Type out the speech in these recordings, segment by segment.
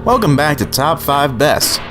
Welcome back to Top 5 Best.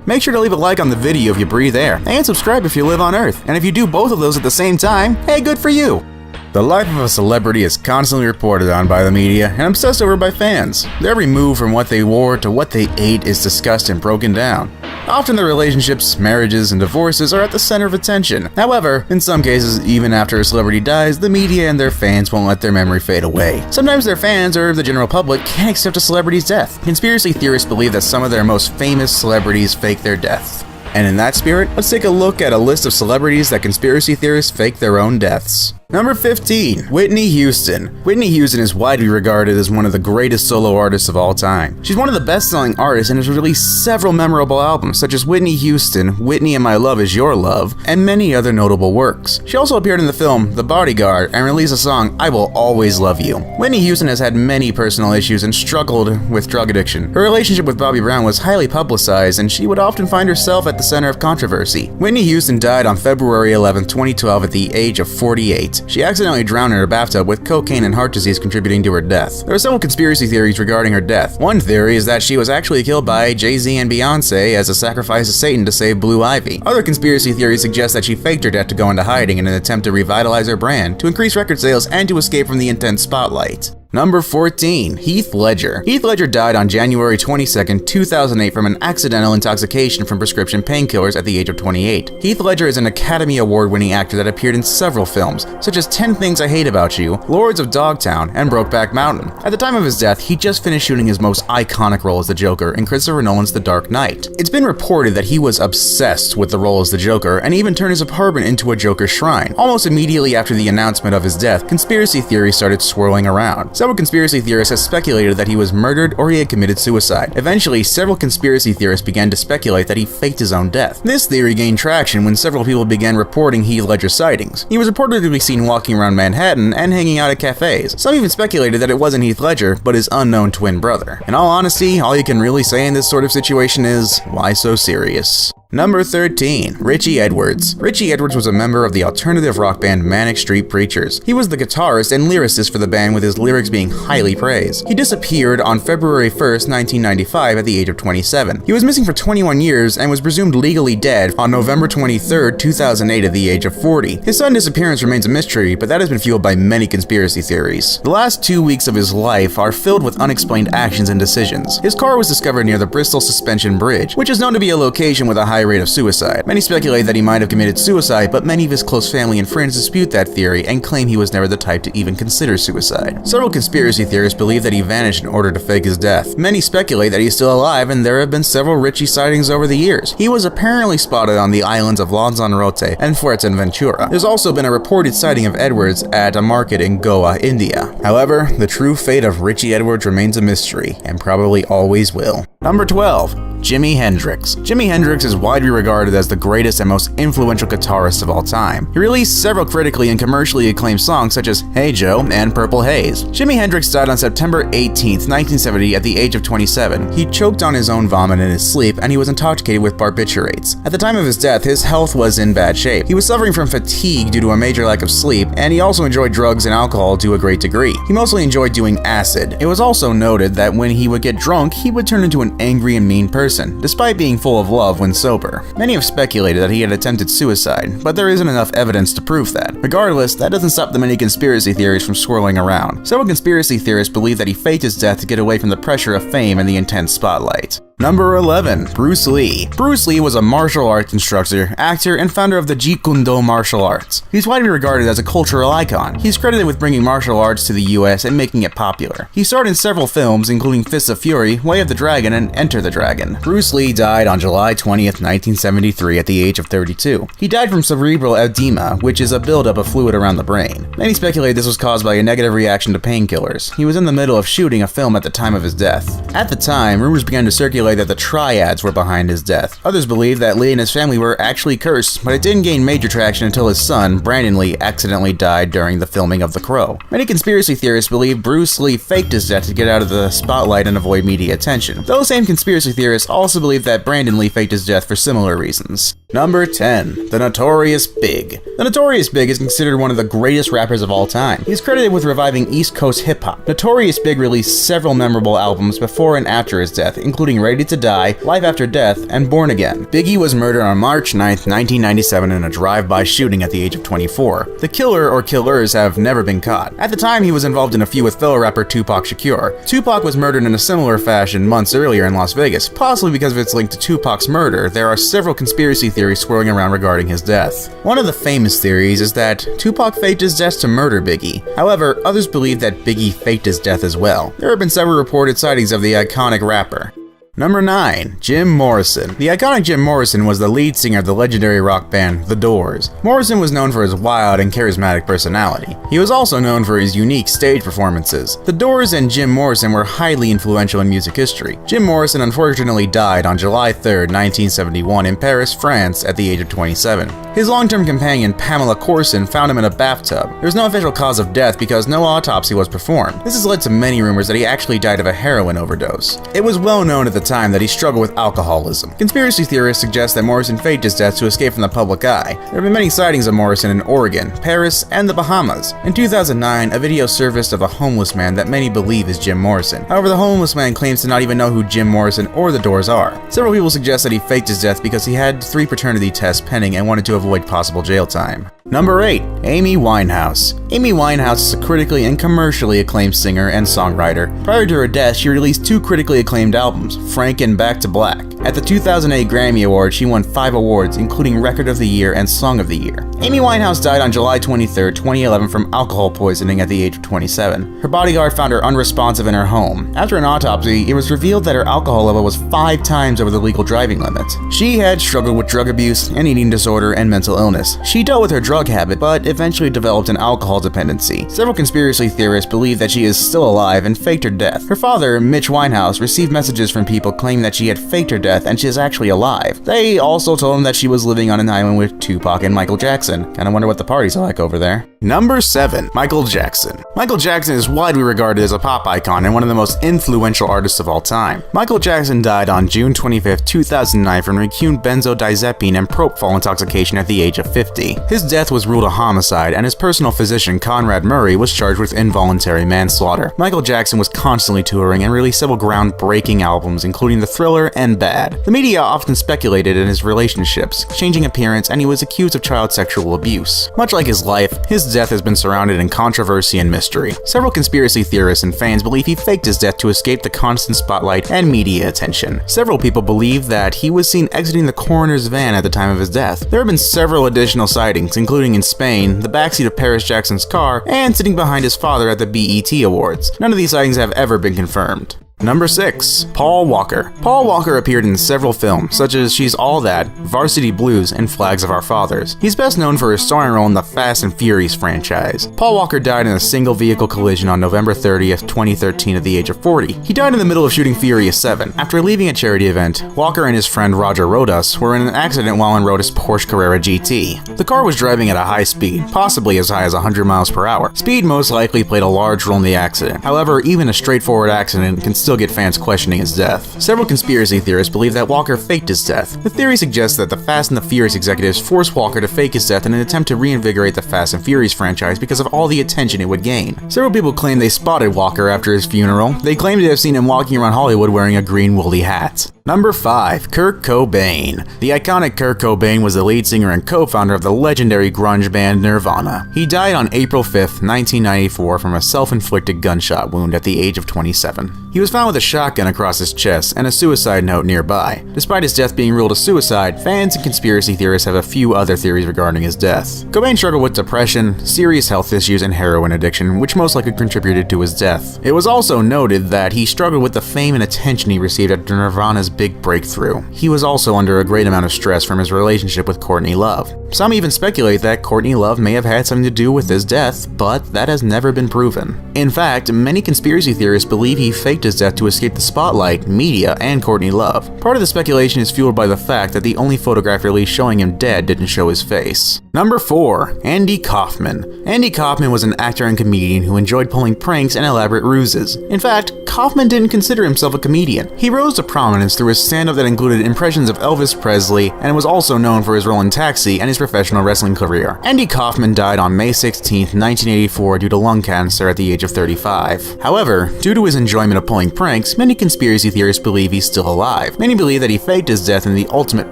Make sure to leave a like on the video if you breathe air, and subscribe if you live on Earth. And if you do both of those at the same time, hey, good for you! The life of a celebrity is constantly reported on by the media and obsessed over by fans. Their every move from what they wore to what they ate is discussed and broken down. Often their relationships, marriages, and divorces are at the center of attention. However, in some cases, even after a celebrity dies, the media and their fans won't let their memory fade away. Sometimes their fans or the general public can't accept a celebrity's death. Conspiracy theorists believe that some of their most famous celebrities fake their death. And in that spirit, let's take a look at a list of celebrities that conspiracy theorists fake their own deaths. Number 15. Whitney Houston. Whitney Houston is widely regarded as one of the greatest solo artists of all time. She's one of the best-selling artists and has released several memorable albums such as Whitney Houston, Whitney and My Love Is Your Love, and many other notable works. She also appeared in the film The Bodyguard and released the song I Will Always Love You. Whitney Houston has had many personal issues and struggled with drug addiction. Her relationship with Bobby Brown was highly publicized and she would often find herself at the center of controversy. Whitney Houston died on February 11, 2012 at the age of 48. She accidentally drowned in her bathtub with cocaine and heart disease contributing to her death. There are several conspiracy theories regarding her death. One theory is that she was actually killed by Jay-Z and Beyonce as a sacrifice to Satan to save Blue Ivy. Other conspiracy theories suggest that she faked her death to go into hiding in an attempt to revitalize her brand, to increase record sales, and to escape from the intense spotlight. Number 14. Heath Ledger. Heath Ledger died on January 22, 2008 from an accidental intoxication from prescription painkillers at the age of 28. Heath Ledger is an Academy Award-winning actor that appeared in several films, such as 10 Things I Hate About You, Lords of Dogtown, and Brokeback Mountain. At the time of his death, he just finished shooting his most iconic role as the Joker in Christopher Nolan's The Dark Knight. It's been reported that he was obsessed with the role as the Joker and even turned his apartment into a Joker shrine. Almost immediately after the announcement of his death, conspiracy theories started swirling around. Several conspiracy theorists have speculated that he was murdered or he had committed suicide. Eventually, several conspiracy theorists began to speculate that he faked his own death. This theory gained traction when several people began reporting Heath Ledger sightings. He was reported to be seen walking around Manhattan and hanging out at cafes. Some even speculated that it wasn't Heath Ledger, but his unknown twin brother. In all honesty, all you can really say in this sort of situation is, why so serious? Number 13. Richie Edwards. Richie Edwards was a member of the alternative rock band Manic Street Preachers. He was the guitarist and lyricist for the band, with his lyrics being highly praised. He disappeared on February 1st, 1995 at the age of 27. He was missing for 21 years and was presumed legally dead on November 23, 2008 at the age of 40. His sudden disappearance remains a mystery, but that has been fueled by many conspiracy theories. The last 2 weeks of his life are filled with unexplained actions and decisions. His car was discovered near the Bristol Suspension Bridge, which is known to be a location with a high rate of suicide. Many speculate that he might have committed suicide, but many of his close family and friends dispute that theory and claim he was never the type to even consider suicide. Several conspiracy theorists believe that he vanished in order to fake his death. Many speculate that he's still alive, and there have been several Richie sightings over the years. He was apparently spotted on the islands of Lanzarote and Fuerteventura. There's also been a reported sighting of Edwards at a market in Goa, India. However, the true fate of Richie Edwards remains a mystery, and probably always will. Number 12. Jimi Hendrix. Jimi Hendrix is widely regarded as the greatest and most influential guitarist of all time. He released several critically and commercially acclaimed songs such as Hey Joe and Purple Haze. Jimi Hendrix died on September 18, 1970 at the age of 27. He choked on his own vomit in his sleep and he was intoxicated with barbiturates. At the time of his death, his health was in bad shape. He was suffering from fatigue due to a major lack of sleep, and he also enjoyed drugs and alcohol to a great degree. He mostly enjoyed doing acid. It was also noted that when he would get drunk, he would turn into an angry and mean person, despite being full of love when sober. Many have speculated that he had attempted suicide, but there isn't enough evidence to prove that. Regardless, that doesn't stop the many conspiracy theories from swirling around. Several conspiracy theorists believe that he faked his death to get away from the pressure of fame and the intense spotlight. Number 11. Bruce Lee. Bruce Lee was a martial arts instructor, actor, and founder of the Jeet Kune Do martial arts. He's widely regarded as a cultural icon. He's credited with bringing martial arts to the US and making it popular. He starred in several films, including Fists of Fury, Way of the Dragon, and Enter the Dragon. Bruce Lee died on July 20th, 1973 at the age of 32. He died from cerebral edema, which is a buildup of fluid around the brain. Many speculate this was caused by a negative reaction to painkillers. He was in the middle of shooting a film at the time of his death. At the time, rumors began to circulate that the triads were behind his death. Others believe that Lee and his family were actually cursed, but it didn't gain major traction until his son, Brandon Lee, accidentally died during the filming of The Crow. Many conspiracy theorists believe Bruce Lee faked his death to get out of the spotlight and avoid media attention. Those same conspiracy theorists also believe that Brandon Lee faked his death for similar reasons. Number 10. The Notorious Big. The Notorious Big is considered one of the greatest rappers of all time. He's credited with reviving East Coast hip-hop. Notorious Big released several memorable albums before and after his death, including Ready to Die, Life After Death, and Born Again. Biggie was murdered on March 9, 1997 in a drive-by shooting at the age of 24. The killer or killers have never been caught. At the time, he was involved in a feud with fellow rapper Tupac Shakur. Tupac was murdered in a similar fashion months earlier in Las Vegas, possibly because of its link to Tupac's murder. There are several conspiracy theories swirling around regarding his death. One of the famous theories is that Tupac faked his death to murder Biggie. However, others believe that Biggie faked his death as well. There have been several reported sightings of the iconic rapper. Number 9. Jim Morrison. The iconic Jim Morrison was the lead singer of the legendary rock band The Doors. Morrison was known for his wild and charismatic personality. He was also known for his unique stage performances. The Doors and Jim Morrison were highly influential in music history. Jim Morrison unfortunately died on July 3, 1971 in Paris, France at the age of 27. His long-term companion Pamela Corson found him in a bathtub. There was no official cause of death because no autopsy was performed. This has led to many rumors that he actually died of a heroin overdose. It was well known at the time that he struggled with alcoholism. Conspiracy theorists suggest that Morrison faked his death to escape from the public eye. There have been many sightings of Morrison in Oregon, Paris, and the Bahamas. In 2009, a video surfaced of a homeless man that many believe is Jim Morrison. However, the homeless man claims to not even know who Jim Morrison or the Doors are. Several people suggest that he faked his death because he had 3 paternity tests pending and wanted to avoid possible jail time. Number 8. Amy Winehouse. Amy Winehouse is a critically and commercially acclaimed singer and songwriter. Prior to her death, she released 2 critically acclaimed albums, Frank and Back to Black. At the 2008 Grammy Awards, she won 5 awards, including Record of the Year and Song of the Year. Amy Winehouse died on July 23, 2011 from alcohol poisoning at the age of 27. Her bodyguard found her unresponsive in her home. After an autopsy, it was revealed that her alcohol level was 5 times over the legal driving limit. She had struggled with drug abuse, an eating disorder, and mental illness. She dealt with her drug habit, but eventually developed an alcohol dependency. Several conspiracy theorists believe that she is still alive and faked her death. Her father, Mitch Winehouse, received messages from people claiming that she had faked her death and she is actually alive. They also told him that she was living on an island with Tupac and Michael Jackson. Kinda wonder what the parties are like over there. Number 7. Michael Jackson. Michael Jackson is widely regarded as a pop icon and one of the most influential artists of all time. Michael Jackson died on June 25, 2009 from acute benzodiazepine and propofol intoxication at the age of 50. His death was ruled a homicide, and his personal physician Conrad Murray was charged with involuntary manslaughter. Michael Jackson was constantly touring and released several groundbreaking albums, including The Thriller and Bad. The media often speculated in his relationships, changing appearance, and he was accused of child sexual abuse. Much like his life, his death has been surrounded in controversy and mystery. Several conspiracy theorists and fans believe he faked his death to escape the constant spotlight and media attention. Several people believe that he was seen exiting the coroner's van at the time of his death. There have been several additional sightings, including in Spain, the backseat of Paris Jackson's car, and sitting behind his father at the BET Awards. None of these sightings have ever been confirmed. Number 6. Paul Walker. Paul Walker appeared in several films, such as She's All That, Varsity Blues, and Flags of Our Fathers. He's best known for his starring role in the Fast and Furious franchise. Paul Walker died in a single vehicle collision on November 30th, 2013 at the age of 40. He died in the middle of shooting Furious 7. After leaving a charity event, Walker and his friend Roger Rodas were in an accident while in Rodas' Porsche Carrera GT. The car was driving at a high speed, possibly as high as 100 miles per hour. Speed most likely played a large role in the accident. However, even a straightforward accident can still get fans questioning his death. Several conspiracy theorists believe that Walker faked his death. The theory suggests that the Fast and the Furious executives forced Walker to fake his death in an attempt to reinvigorate the Fast and Furious franchise because of all the attention it would gain. Several people claim they spotted Walker after his funeral. They claim to have seen him walking around Hollywood wearing a green woolly hat. Number 5. Kurt Cobain. The iconic Kurt Cobain was the lead singer and co-founder of the legendary grunge band Nirvana. He died on April 5th, 1994 from a self-inflicted gunshot wound at the age of 27. He was found with a shotgun across his chest and a suicide note nearby. Despite his death being ruled a suicide, fans and conspiracy theorists have a few other theories regarding his death. Cobain struggled with depression, serious health issues, and heroin addiction, which most likely contributed to his death. It was also noted that he struggled with the fame and attention he received after Nirvana's big breakthrough. He was also under a great amount of stress from his relationship with Courtney Love. Some even speculate that Courtney Love may have had something to do with his death, but that has never been proven. In fact, many conspiracy theorists believe he faked his death to escape the spotlight, media, and Courtney Love. Part of the speculation is fueled by the fact that the only photograph released showing him dead didn't show his face. Number 4. Andy Kaufman. Andy Kaufman was an actor and comedian who enjoyed pulling pranks and elaborate ruses. In fact, Kaufman didn't consider himself a comedian. He rose to prominence through through his stand-up that included impressions of Elvis Presley and was also known for his role in Taxi and his professional wrestling career. Andy Kaufman died on May 16, 1984 due to lung cancer at the age of 35. However, due to his enjoyment of pulling pranks, many conspiracy theorists believe he's still alive. Many believe that he faked his death in the ultimate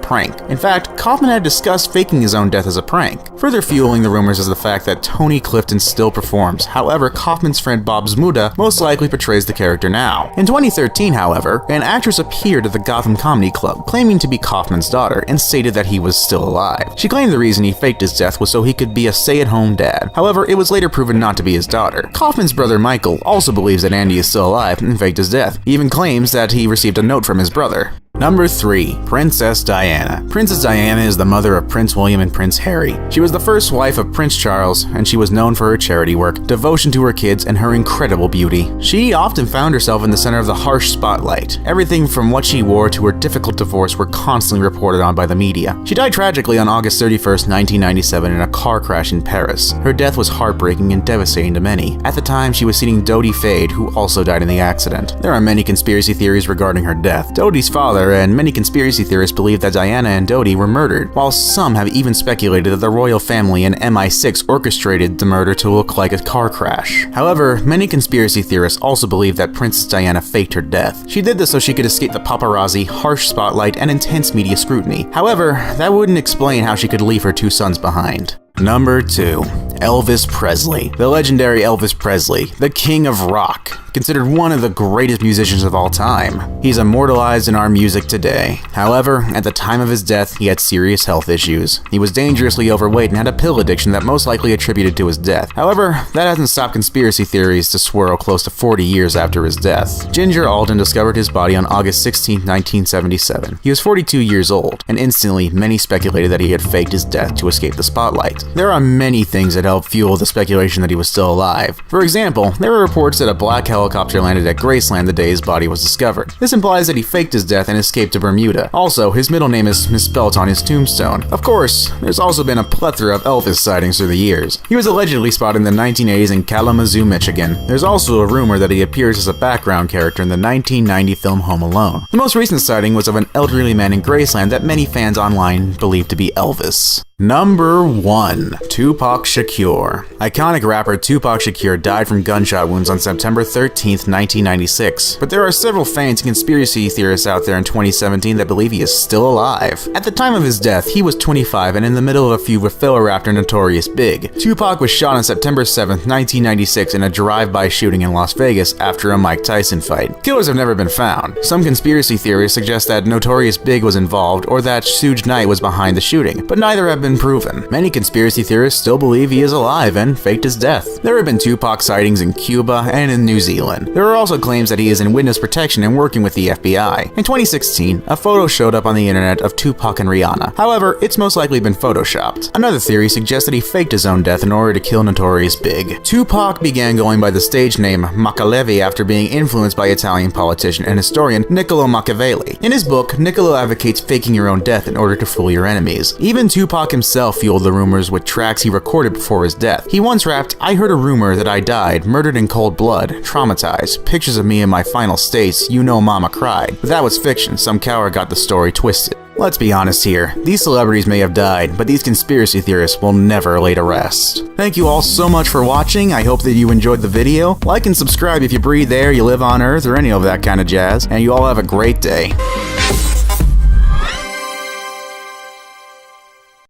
prank. In fact, Kaufman had discussed faking his own death as a prank. Further fueling the rumors is the fact that Tony Clifton still performs. However, Kaufman's friend Bob Zmuda most likely portrays the character now. In 2013, however, an actress appeared at the Gotham Comedy Club, claiming to be Kaufman's daughter, and stated that he was still alive. She claimed the reason he faked his death was so he could be a stay-at-home dad. However, it was later proven not to be his daughter. Kaufman's brother Michael also believes that Andy is still alive and faked his death. He even claims that he received a note from his brother. Number 3. Princess Diana. Princess Diana is the mother of Prince William and Prince Harry. She was the first wife of Prince Charles, and she was known for her charity work, devotion to her kids, and her incredible beauty. She often found herself in the center of the harsh spotlight. Everything from what she wore to her difficult divorce were constantly reported on by the media. She died tragically on August 31, 1997 in a car crash in Paris. Her death was heartbreaking and devastating to many. At the time, she was seeing Dodi Fade, who also died in the accident. There are many conspiracy theories regarding her death. Dodi's father and many conspiracy theorists believe that Diana and Dodi were murdered, while some have even speculated that the royal family and MI6 orchestrated the murder to look like a car crash. However, many conspiracy theorists also believe that Princess Diana faked her death. She did this so she could escape the paparazzi, harsh spotlight, and intense media scrutiny. However, that wouldn't explain how she could leave her 2 sons behind. Number 2. Elvis Presley. The legendary Elvis Presley, the king of rock, considered one of the greatest musicians of all time. He's immortalized in our music today. However, at the time of his death, he had serious health issues. He was dangerously overweight and had a pill addiction that most likely attributed to his death. However, that hasn't stopped conspiracy theories to swirl close to 40 years after his death. Ginger Alden discovered his body on August 16, 1977. He was 42 years old, and instantly many speculated that he had faked his death to escape the spotlight. There are many things that helped fuel the speculation that he was still alive. For example, there were reports that a black helicopter landed at Graceland the day his body was discovered. This implies that he faked his death and escaped to Bermuda. Also, his middle name is misspelt on his tombstone. Of course, there's also been a plethora of Elvis sightings through the years. He was allegedly spotted in the 1980s in Kalamazoo, Michigan. There's also a rumor that he appears as a background character in the 1990 film Home Alone. The most recent sighting was of an elderly man in Graceland that many fans online believe to be Elvis. Number 1. Tupac Shakur. Iconic rapper Tupac Shakur died from gunshot wounds on September 13, 1996. But there are several fans and conspiracy theorists out there in 2017 that believe he is still alive. At the time of his death, he was 25 and in the middle of a feud with fellow rapper Notorious Big. Tupac was shot on September 7, 1996 in a drive-by shooting in Las Vegas after a Mike Tyson fight. Killers have never been found. Some conspiracy theorists suggest that Notorious Big was involved or that Suge Knight was behind the shooting, but neither have been proven. Many conspiracy theorists still believe he is alive and faked his death. There have been Tupac sightings in Cuba and in New Zealand. There are also claims that he is in witness protection and working with the FBI. In 2016, a photo showed up on the internet of Tupac and Rihanna. However, it's most likely been photoshopped. Another theory suggests that he faked his own death in order to kill Notorious Big. Tupac began going by the stage name MacLeod after being influenced by Italian politician and historian Niccolo Machiavelli. In his book, Niccolo advocates faking your own death in order to fool your enemies. Even Tupac himself fueled the rumors with tracks he recorded before his death. He once rapped, "I heard a rumor that I died, murdered in cold blood, traumatized, pictures of me in my final states, you know mama cried." But that was fiction, some coward got the story twisted. Let's be honest here, these celebrities may have died, but these conspiracy theorists will never lay to rest. Thank you all so much for watching, I hope that you enjoyed the video. Like and subscribe if you breathe air, you live on Earth, or any of that kind of jazz, and you all have a great day.